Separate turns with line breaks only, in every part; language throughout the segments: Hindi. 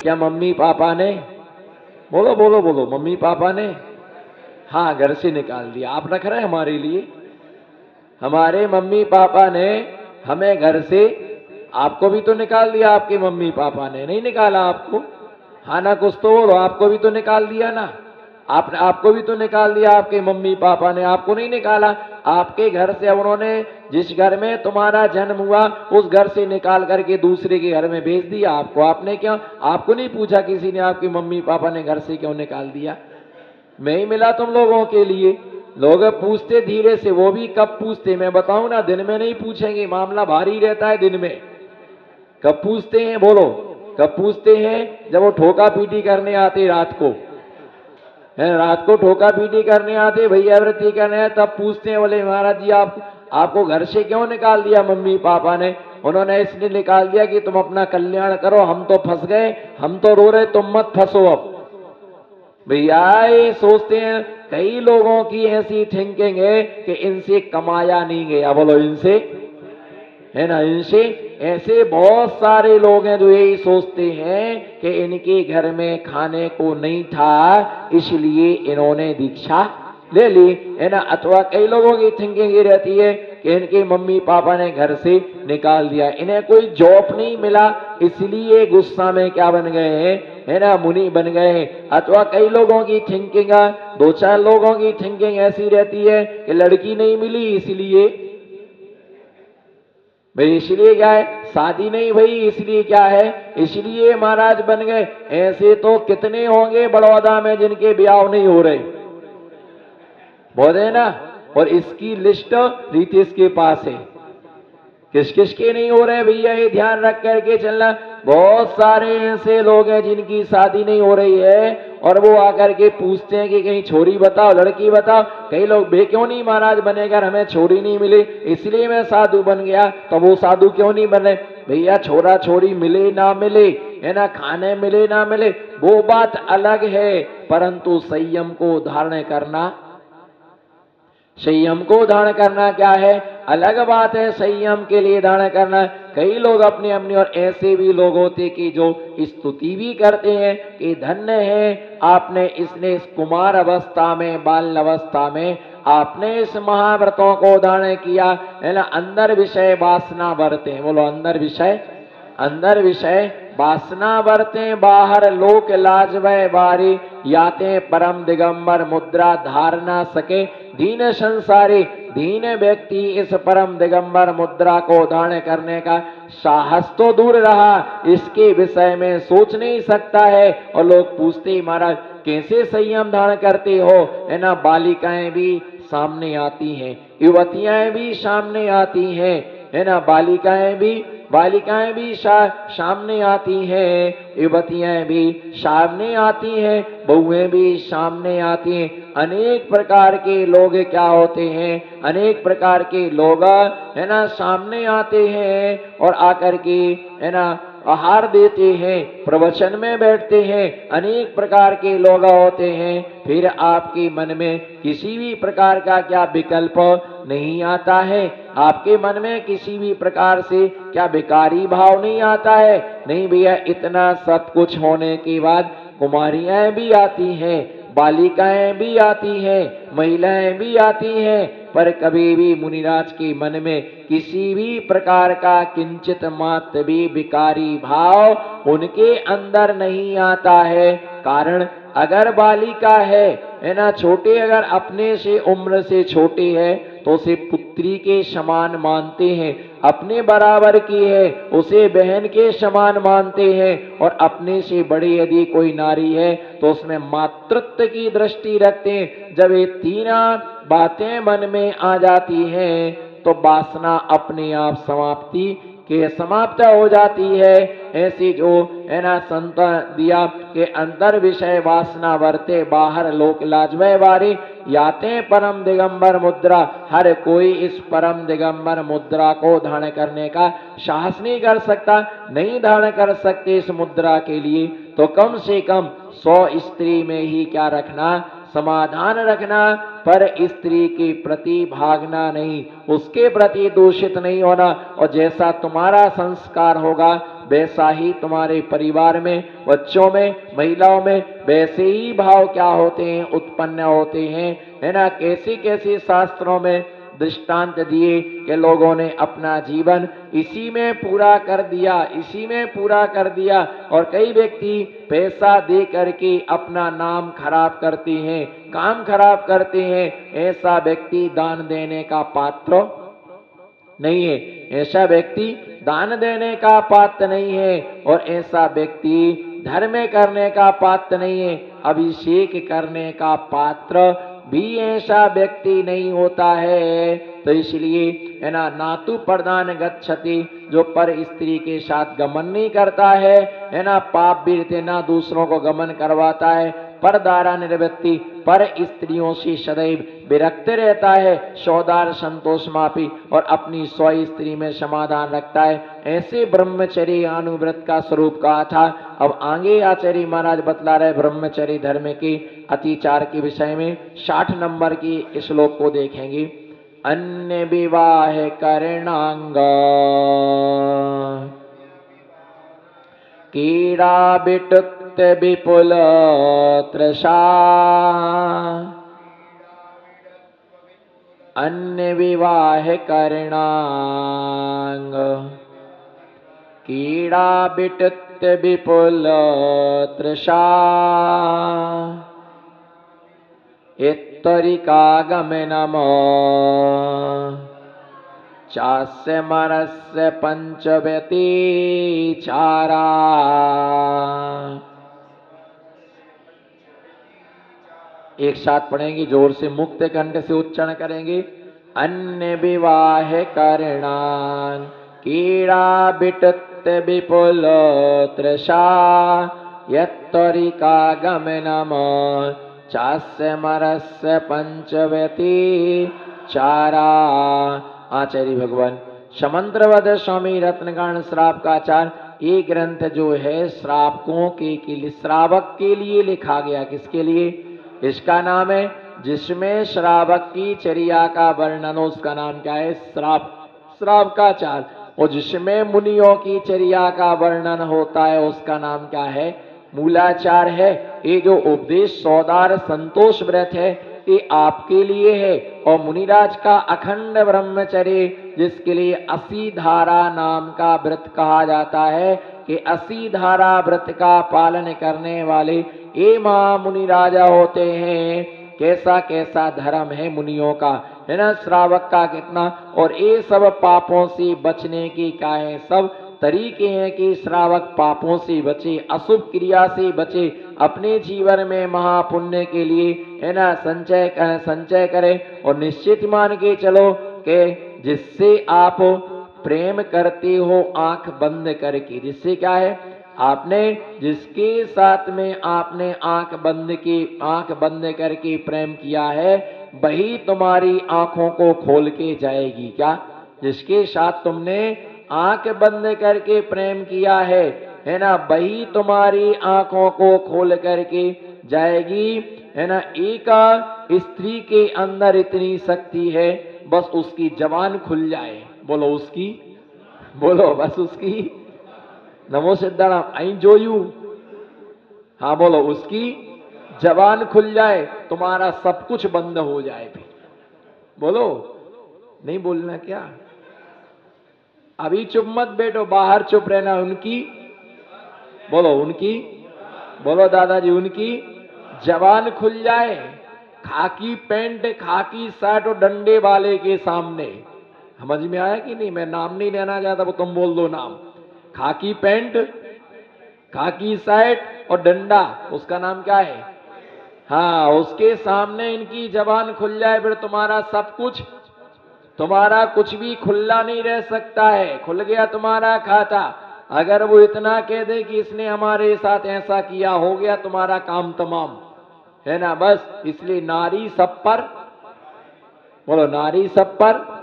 क्या मम्मी पापा ने? बोलो बोलो बोलो, मम्मी पापा ने? हाँ, घर से निकाल दिया। आप रख रहे हैं हमारे लिए? हमारे मम्मी पापा ने हमें घर से, आपको भी तो निकाल दिया आपके मम्मी पापा ने, नहीं निकाला आपको? हाँ ना, कुछ तो बोलो, आपको भी तो निकाल दिया ना? आपको भी तो निकाल दिया आपके मम्मी पापा ने, आपको नहीं निकाला? आपके घर से उन्होंने, जिस घर में तुम्हारा जन्म हुआ उस घर से निकाल करके दूसरे के घर में भेज दिया आपको। आपने क्या, आपको नहीं पूछा किसी ने आपके मम्मी पापा ने घर से क्यों निकाल दिया? मैं ही मिला तुम लोगों के लिए। लोग पूछते धीरे से, वो भी कब पूछते मैं बताऊं ना, दिन में नहीं पूछेंगे, मामला भारी रहता है दिन में। कब पूछते हैं बोलो? कब पूछते हैं? जब वो ठोका पीटी करने आते रात को, है रात को ठोका पीटी करने आते, भैया व्रती करने आए, तब पूछते हैं, बोले महाराज जी आपको घर से क्यों निकाल दिया मम्मी पापा ने? उन्होंने इसलिए निकाल दिया कि तुम अपना कल्याण करो, हम तो फंस गए, हम तो रो रहे, तुम मत फंसो। अब भैया ये सोचते हैं, कई लोगों की ऐसी थिंकिंग है कि इनसे कमाया नहीं गया, बोलो इनसे, है ना, इनसे। ऐसे बहुत सारे लोग हैं जो यही सोचते हैं कि इनके घर में खाने को नहीं था इसलिए इन्होंने दीक्षा ले ली, है ना। अथवा कई लोगों की थिंकिंग ये रहती है कि इनके मम्मी पापा ने घर से निकाल दिया, इन्हें कोई जॉब नहीं मिला इसलिए गुस्सा में क्या बन गए हैं, है ना, मुनि बन गए हैं। अथवा कई लोगों की थिंकिंग, दो चार लोगों की थिंकिंग ऐसी रहती है कि लड़की नहीं मिली इसलिए, भाई इसलिए क्या है, शादी नहीं भई इसलिए क्या है, इसलिए महाराज बन गए। ऐसे तो कितने होंगे बड़ौदा में जिनके ब्याह नहीं हो रहे, बहुत है ना। और इसकी लिस्ट रितेश के पास है, किस किस के नहीं हो रहे भैया, ये ध्यान रख करके चलना। बहुत सारे ऐसे लोग हैं जिनकी शादी नहीं हो रही है और वो आकर के पूछते हैं कि कहीं छोरी बताओ, लड़की बताओ। कई लोग बे क्यों नहीं महाराज बनेगा, हमें छोरी नहीं मिली इसलिए मैं साधु बन गया। तो वो साधु क्यों नहीं बने भैया? छोरा छोरी मिले ना मिले, है ना, खाने मिले ना मिले, वो बात अलग है, परंतु संयम को धारण करना, संयम को धारण करना क्या है, अलग बात है। संयम के लिए धारण करना, कई लोग अपनी अपनी, और ऐसे भी लोग होते कि जो स्तुति भी करते हैं कि धन्य है आपने, इसने इस कुमार अवस्था में, बाल अवस्था में आपने इस महाव्रतों को धारण किया, है ना। अंदर विषय वासना बरते, बोलो अंदर विषय, अंदर विषय वासना बरते, बाहर लोक लाज वह बारी, याते परम दिगंबर मुद्रा धार ना सके दीन संसारी। दीन व्यक्ति इस परम दिगंबर मुद्रा को धारण करने का साहस तो दूर रहा, इसके विषय में सोच नहीं सकता है। और लोग पूछते ही महाराज कैसे संयम धारण करते हो, है ना। बालिकाएं भी सामने आती हैं, युवतियां भी सामने आती हैं, है ना। बालिकाएं भी सामने आती हैं, युवतियां भी सामने आती हैं, बहुएं भी सामने आती हैं। अनेक प्रकार के लोग क्या होते हैं, अनेक प्रकार के लोग, है ना, सामने आते हैं और आकर के, है ना, आहार देते हैं, प्रवचन में बैठते हैं। अनेक प्रकार के लोग होते हैं, फिर आपके मन में किसी भी प्रकार का क्या विकल्प नहीं आता है, आपके मन में किसी भी प्रकार से क्या विकारी भाव नहीं आता है। नहीं भैया, इतना सब कुछ होने के बाद कुमारियां भी आती हैं, बालिकाएं भी आती हैं, महिलाएं भी आती हैं, पर कभी भी मुनिराज के मन में किसी भी प्रकार का किंचित मात्र भी विकारी भाव उनके अंदर नहीं आता है। कारण अगर बालिका है ना, छोटे, अगर अपने से उम्र से छोटी है तो उसे पुत्री के समान मानते हैं, अपने बराबर की है उसे बहन के समान मानते हैं, और अपने से बड़ी यदि कोई नारी है तो उसमें मातृत्व की दृष्टि रखते हैं। जब ये तीनों बातें मन में आ जाती हैं तो वासना अपने आप समाप्ति के समाप्त हो जाती है। ऐसी जो, है ना, संत दिया के अंतर विषय वासना वर्ते, बाहर लोक लाज व्यवहारी, याते परम दिगंबर मुद्रा। हर कोई इस परम दिगंबर मुद्रा को धारण करने का साहस नहीं कर सकता, नहीं धारण कर सकते इस मुद्रा के लिए तो कम से कम 100 स्त्री में ही क्या रखना, समाधान रखना, पर स्त्री के प्रति भागना नहीं, उसके प्रति दूषित नहीं होना। और जैसा तुम्हारा संस्कार होगा वैसा ही तुम्हारे परिवार में, बच्चों में, महिलाओं में वैसे ही भाव क्या होते हैं, उत्पन्न होते हैं, है ना। कैसी कैसी शास्त्रों में दृष्टांत दिए कि लोगों ने अपना जीवन इसी में पूरा कर दिया, इसी में पूरा कर दिया। और कई व्यक्ति पैसा दे करके अपना नाम खराब करते हैं, काम खराब करते हैं। ऐसा व्यक्ति दान देने का पात्र नहीं है, ऐसा व्यक्ति दान देने का पात्र नहीं है, और ऐसा व्यक्ति धर्म करने का पात्र नहीं है, अभिषेक करने का पात्र भी ऐसा व्यक्ति नहीं होता है। तो इसलिए है ना तु प्रधान गच्छति, जो पर स्त्री के साथ गमन नहीं करता है ना, पाप बीरते ना दूसरों को गमन करवाता है, पर दारा निवृत्ति, पर स्त्रियों से सदैव विरक्त रहता है, सौदार संतोष मापी, और अपनी स्व स्त्री में समाधान रखता है। ऐसे ब्रह्मचर्य अनुव्रत का स्वरूप कहा था। अब आगे आचार्य महाराज बतला रहे ब्रह्मचर्य धर्म के अतिचार के विषय में। 60 नंबर की श्लोक को देखेंगे। अन्य विवाह करणांग कीड़ा बिटुत विपुल तृषा, अन्य विवाह करणांग कीड़ा बिटुत विपुल तृषा, इत्तरिकागमनम चास्य मरस्य पंचव्यतिचारा। एक साथ पढ़ेंगे, जोर से मुक्त कंठ से उच्चारण करेंगे। अन्य विवाह करणान कीड़ा बिटुत विपुल तृषा, यत्तरिकागमनम चास्य मरस्य पंचव्यतिचारा। आचार्य भगवान समंत्रवद स्वामी रत्नगान श्राप का आचार, ये ग्रंथ जो है श्रावकों के लिए, श्रावक के लिए लिखा गया। किसके लिए? इसका नाम है जिसमें श्रावक की चर्या का वर्णन हो, उसका नाम क्या है? श्राव का आचार। और जिसमें मुनियों की चर्या का वर्णन होता है उसका नाम क्या है? मूलाचार है। ये जो उपदेश सौदार संतोष व्रत है ये आपके लिए है। और मुनिराज का अखंड ब्रह्मचर्य, जिसके लिए 80 धारा नाम का व्रत कहा जाता है, कि 80 धारा व्रत का पालन करने वाले ये महामुनि राजा होते हैं। कैसा कैसा धर्म है मुनियों का, है ना, श्रावक का कितना। और ये सब पापों से बचने की क्या है, सब तरीके हैं कि श्रावक पापों से बचे, अशुभ क्रिया से बचे, अपने जीवन में महापुण्य के लिए, है ना, संचय करे। और निश्चित मान के चलो कि जिससे आप प्रेम करते हो आंख बंद करके, जिससे क्या है, आपने जिसके साथ में आपने आंख बंद करके प्रेम किया है, वही तुम्हारी आंखों को खोल के जाएगी। क्या? जिसके साथ तुमने आंख बंद करके प्रेम किया है ना, वही तुम्हारी आंखों को खोल करके जाएगी, है ना। एक स्त्री के अंदर इतनी शक्ति है, बस उसकी जबान खुल जाए, बोलो उसकी, बोलो बस उसकी, नमो सिद्धाराम, आई जोयू, हाँ बोलो, उसकी जबान खुल जाए, तुम्हारा सब कुछ बंद हो जाए। फिर बोलो, नहीं बोलना क्या? अभी चुप मत बैठो, बाहर चुप रहना। उनकी बोलो, उनकी बोलो दादाजी, उनकी जबान खुल जाए। खाकी पैंट, खाकी शर्ट और डंडे वाले के सामने, समझ में आया कि नहीं? मैं नाम नहीं लेना चाहता, वो तुम बोल दो नाम। खाकी पैंट, खाकी शर्ट और डंडा, उसका नाम क्या है? हाँ, उसके सामने इनकी जबान खुल जाए, फिर तुम्हारा सब कुछ, तुम्हारा कुछ भी खुला नहीं रह सकता है। खुल गया तुम्हारा खाता। अगर वो इतना कह दे कि इसने हमारे साथ ऐसा किया, हो गया तुम्हारा काम तमाम, है ना। बस इसलिए नारी सब पर, बोलो नारी सब पर,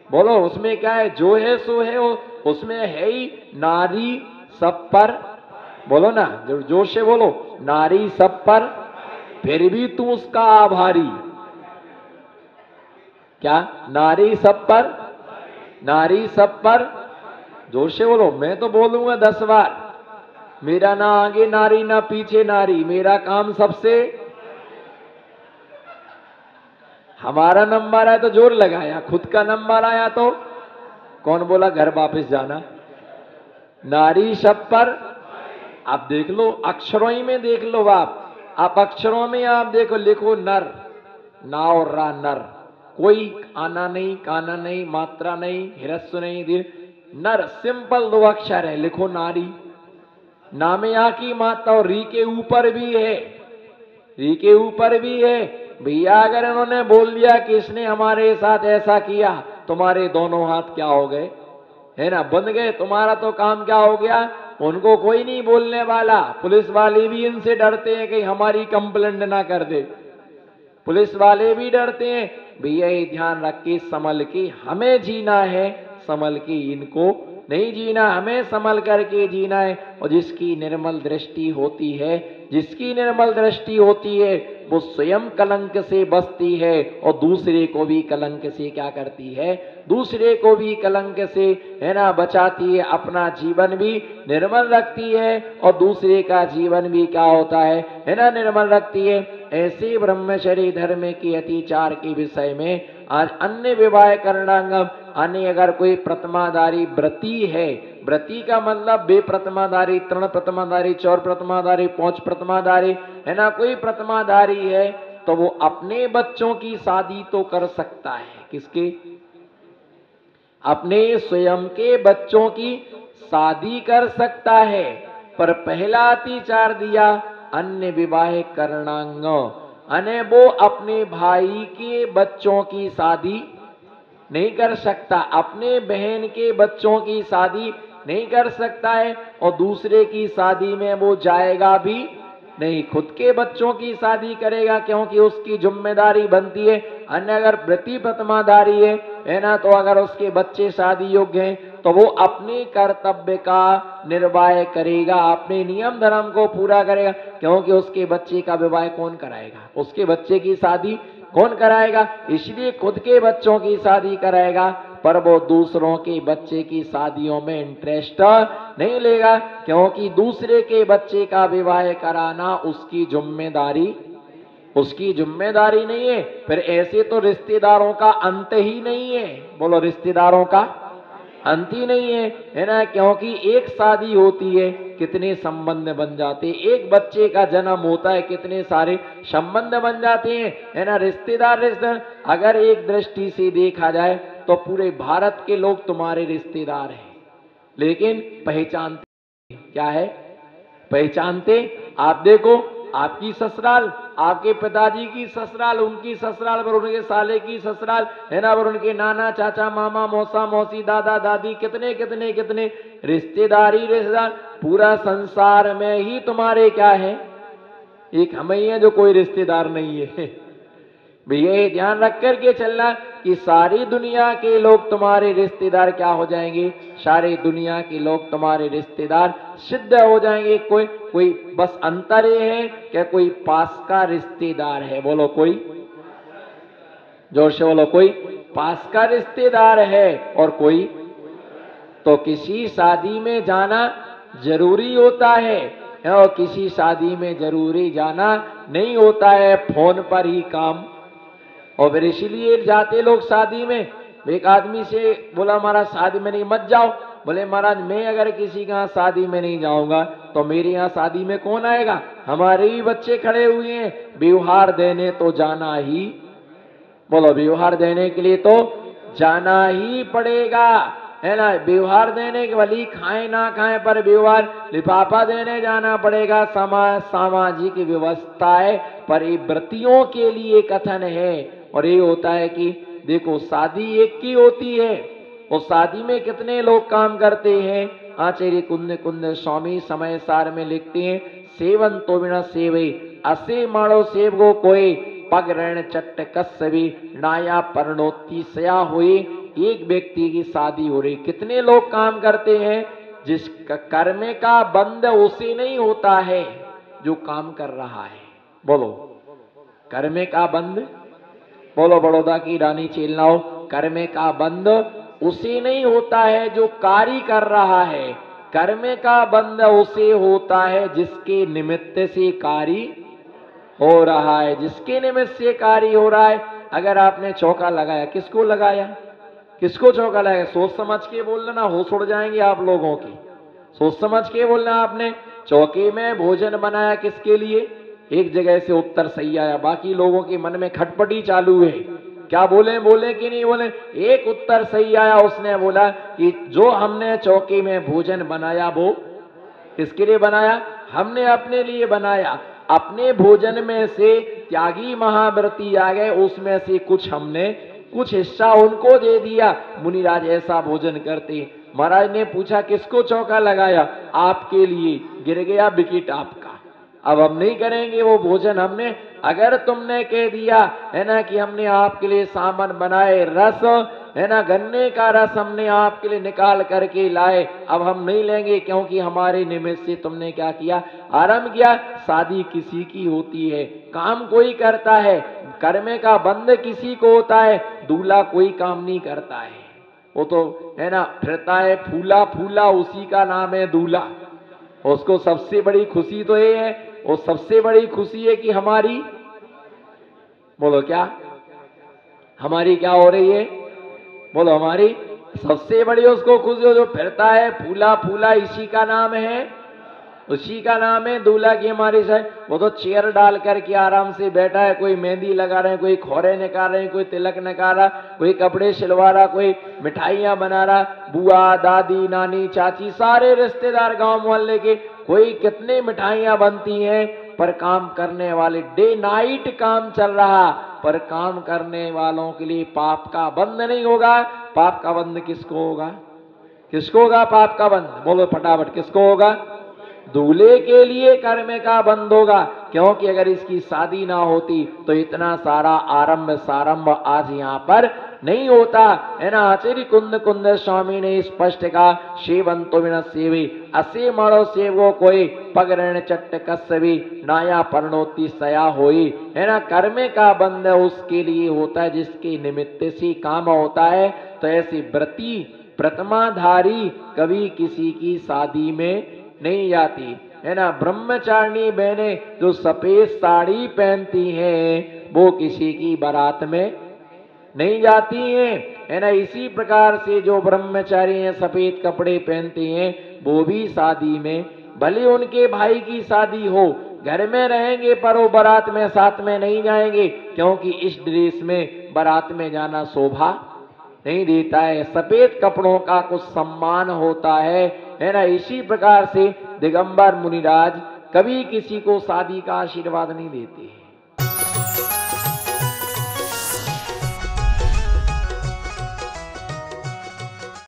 बोलो उसमें क्या है, जो है सो है, उसमें है ही नारी सब पर, बोलो ना, जोर से बोलो, नारी सब पर, फिर भी तू उसका आभारी। क्या? नारी सब पर, नारी सब पर, जोर से बोलो, मैं तो बोलूंगा 10 बार। मेरा ना आगे नारी ना पीछे नारी, मेरा काम सबसे। हमारा नंबर आया तो जोर लगाया, खुद का नंबर आया तो कौन बोला घर वापस जाना। नारी शब्द पर आप देख लो, अक्षरों ही में देख लो आप अक्षरों में आप देखो, लिखो नर, ना और रा, नर। कोई आना नहीं, काना नहीं, मात्रा नहीं, हिरस्व नहीं, दीर्घ, नर सिंपल 2 अक्षर है। लिखो नारी, ना में आ की मात्रा और री के ऊपर भी है, री के ऊपर भी है। भैया अगर इन्होंने बोल दिया कि इसने हमारे साथ ऐसा किया, तुम्हारे दोनों हाथ क्या हो गए, है ना, बंद गए, तुम्हारा तो काम क्या हो गया। उनको कोई नहीं बोलने वाला। पुलिस वाले भी इनसे डरते हैं कि हमारी कंप्लेंट ना कर दे, पुलिस वाले भी डरते हैं। भैया ये ध्यान रख के संभल के हमें जीना है, संभल के इनको नहीं जीना, हमें संभल करके जीना है। और जिसकी निर्मल दृष्टि होती है, जिसकी निर्मल दृष्टि होती है, वो स्वयं कलंक से बचती है और दूसरे को भी कलंक से क्या करती है, दूसरे को भी कलंक से, है ना, बचाती है। अपना जीवन भी निर्मल रखती है और दूसरे का जीवन भी क्या होता है ना, निर्मल रखती है। ऐसे ब्रह्मचर्य धर्म के अतिचार के विषय में आज अन्य विवाह करणांगम, अन्य अगर कोई प्रथमाधारी व्रती है, व्रती का मतलब बेप्रथमाधारी, तृण प्रथमाधारी, चौर प्रथमाधारी, 5 प्रथमाधारी, है ना, कोई प्रथमाधारी है, तो वो अपने बच्चों की शादी तो कर सकता है। किसके? अपने स्वयं के बच्चों की शादी कर सकता है। पर पहला अतिचार दिया अन्य विवाह करणांग, अने वो अपने भाई के बच्चों की शादी नहीं कर सकता, अपने बहन के बच्चों की शादी नहीं कर सकता है और दूसरे की शादी में वो जाएगा भी नहीं, खुद के बच्चों की शादी करेगा, क्योंकि उसकी जिम्मेदारी बनती है। अन्य अगर व्रती प्रथमाधारी है ना, तो अगर उसके बच्चे शादी योग्य हैं तो वो अपने कर्तव्य का निर्वाह करेगा, अपने नियम धर्म को पूरा करेगा, क्योंकि उसके बच्चे का विवाह कौन कराएगा, उसके बच्चे की शादी कौन कराएगा, इसलिए खुद के बच्चों की शादी कराएगा। पर वो दूसरों के बच्चे की शादियों में इंटरेस्ट नहीं लेगा, क्योंकि दूसरे के बच्चे का विवाह कराना उसकी जिम्मेदारी, उसकी जिम्मेदारी नहीं है। फिर ऐसे तो रिश्तेदारों का अंत ही नहीं है। बोलो, रिश्तेदारों का अंत ही नहीं है ना, क्योंकि एक शादी होती है कितने संबंध बन जाते हैं, एक बच्चे का जन्म होता है कितने सारे संबंध बन जाते हैं, है ना। रिश्तेदार अगर एक दृष्टि से देखा जाए तो पूरे भारत के लोग तुम्हारे रिश्तेदार हैं, लेकिन पहचानते क्या है, पहचानते। आप देखो, आपकी ससुराल, आपके पिताजी की ससुराल, उनकी ससुराल, पर उनके साले की ससुराल, है ना, पर उनके नाना, चाचा, मामा, मौसा, मौसी, दादा, दादी, कितने कितने कितने रिश्तेदारी, रिश्तेदार। पूरा संसार में ही तुम्हारे क्या है, एक हम ही है जो कोई रिश्तेदार नहीं है। भैया ये ध्यान रख करके चलना कि सारी दुनिया के लोग तुम्हारे रिश्तेदार क्या हो जाएंगे, सारी दुनिया के लोग तुम्हारे रिश्तेदार सिद्ध हो जाएंगे। कोई कोई बस अंतर ये है कि कोई पास का रिश्तेदार है। बोलो, कोई जोर से बोलो, कोई पास का रिश्तेदार है और कोई। तो किसी शादी में जाना जरूरी होता है और किसी शादी में जरूरी जाना नहीं होता है, फोन पर ही काम। और फिर इसीलिए जाते लोग शादी में। एक आदमी से बोला, महाराज शादी में नहीं मत जाओ। बोले, महाराज मैं अगर किसी के यहाँ शादी में नहीं जाऊंगा तो मेरे यहाँ शादी में कौन आएगा, हमारे ही बच्चे खड़े हुए हैं, व्यवहार देने तो जाना ही। बोलो, व्यवहार देने के लिए तो जाना ही पड़ेगा, है ना। व्यवहार देने के वाली खाए ना खाए पर व्यवहार लिफाफा देने जाना पड़ेगा। सामाजिक व्यवस्थाएं पर ये व्रतियों के लिए कथन है। और ये होता है कि देखो, शादी एक की होती है और शादी में कितने लोग काम करते हैं। आचार्य कुंद कुंद स्वामी समय सार में लिखते हैं, सेवन तो बिना सेवे असे माड़ो सेवगो कोई, पग रण चट्ट कस्सवी नाया परनोती सया हुई। एक व्यक्ति की शादी हो रही, कितने लोग काम करते हैं। जिस कर्म का बंध उसे नहीं होता है जो काम कर रहा है। बोलो, कर्म का बंध। बोलो, बड़ौदा की रानी चेलनाओ, कर्म का बंध उसे नहीं होता है जो कार्य कर रहा है, कर्म का बंध उसे होता है जिसके निमित्त से कार्य हो रहा है, जिसके निमित्त से कार्य हो रहा है। अगर आपने चौका लगाया, किसको लगाया, किसको चौका लगाया? सोच समझ के बोल लेना, होश उड़ जाएंगे आप लोगों की। सोच समझ के बोलना। आपने चौके में भोजन बनाया किसके लिए? एक जगह से उत्तर सही आया, बाकी लोगों के मन में खटपटी चालू है, क्या बोले बोले कि नहीं बोले। एक उत्तर सही आया, उसने बोला कि जो हमने चौके में भोजन बनाया वो किसके लिए बनाया? हमने अपने लिए बनाया। अपने भोजन में से त्यागी महाव्रती आ गए, उसमें से कुछ हमने, कुछ हिस्सा उनको दे दिया। मुनिराज ऐसा भोजन करते। महाराज ने पूछा किसको चौका लगाया? आपके लिए। गिर गया विकेट आपका। अब हम नहीं करेंगे वो भोजन। हमने, अगर तुमने कह दिया है ना कि हमने आपके लिए सामान बनाए, रस है ना, गन्ने का रस हमने आपके लिए निकाल करके लाए, अब हम नहीं लेंगे, क्योंकि हमारे निमित्त से तुमने क्या किया? आरंभ किया। शादी किसी की होती है, काम कोई करता है, कर्म का बंध किसी को होता है, दूल्हा कोई काम नहीं करता है, वो तो है ना फिरता है फूला फूला, उसी का नाम है दूल्हा। उसको सबसे बड़ी खुशी तो ये है, और सबसे बड़ी खुशी है कि हमारी, बोलो क्या, हमारी क्या हो रही है? बोलो हमारी सबसे बड़ी उसको खुशी हो, जो फिरता है फूला फूला, इसी का नाम है, उसी का नाम है दूल्हा की हमारी साइड। वो तो चेयर डाल करके आराम से बैठा है, कोई मेहंदी लगा रहे हैं, कोई खोरे निकाल रहे हैं, कोई तिलक निकाल रहा, कोई कपड़े सिलवा रहा, कोई मिठाइयां बना रहा, बुआ दादी नानी चाची सारे रिश्तेदार गांव मोहल्ले के, कोई कितने मिठाइयां बनती हैं, पर काम करने वाले डे नाइट काम चल रहा, पर काम करने वालों के लिए पाप का बंध नहीं होगा। पाप का बंध किसको होगा? किसको होगा पाप का बंध? बोलो फटाफट, किसको होगा? दूल्हे के लिए कर्म का बंध होगा, क्योंकि अगर इसकी शादी ना होती तो इतना सारा आरंभ सारंभ आज यहाँ पर नहीं होता, है ना। आचार्य कुंद कुंद स्वामी ने स्पष्ट कहा, सेवंतो बिना सेवी असे मरो सेवो कोई, पगरण चट्ट कस्वी नाया परनोती सया होई, है ना। कर्म का बंध उसके लिए होता है जिसके निमित्त से काम होता है। तो ऐसी व्रती प्रतिमाधारी कभी किसी की शादी में नहीं जाती, है ना। ब्रह्मचारिणी बहनें जो सफेद साड़ी पहनती हैं वो किसी की बारात में नहीं जाती हैं, है ना। इसी प्रकार से जो ब्रह्मचारी हैं सफेद कपड़े पहनते हैं वो भी शादी में, भले उनके भाई की शादी हो, घर में रहेंगे पर वो बारात में साथ में नहीं जाएंगे, क्योंकि इस ड्रेस में बारात में जाना शोभा नहीं देता है। सफेद कपड़ों का कुछ सम्मान होता है ना। इसी प्रकार से दिगंबर मुनिराज कभी किसी को शादी का आशीर्वाद नहीं देते।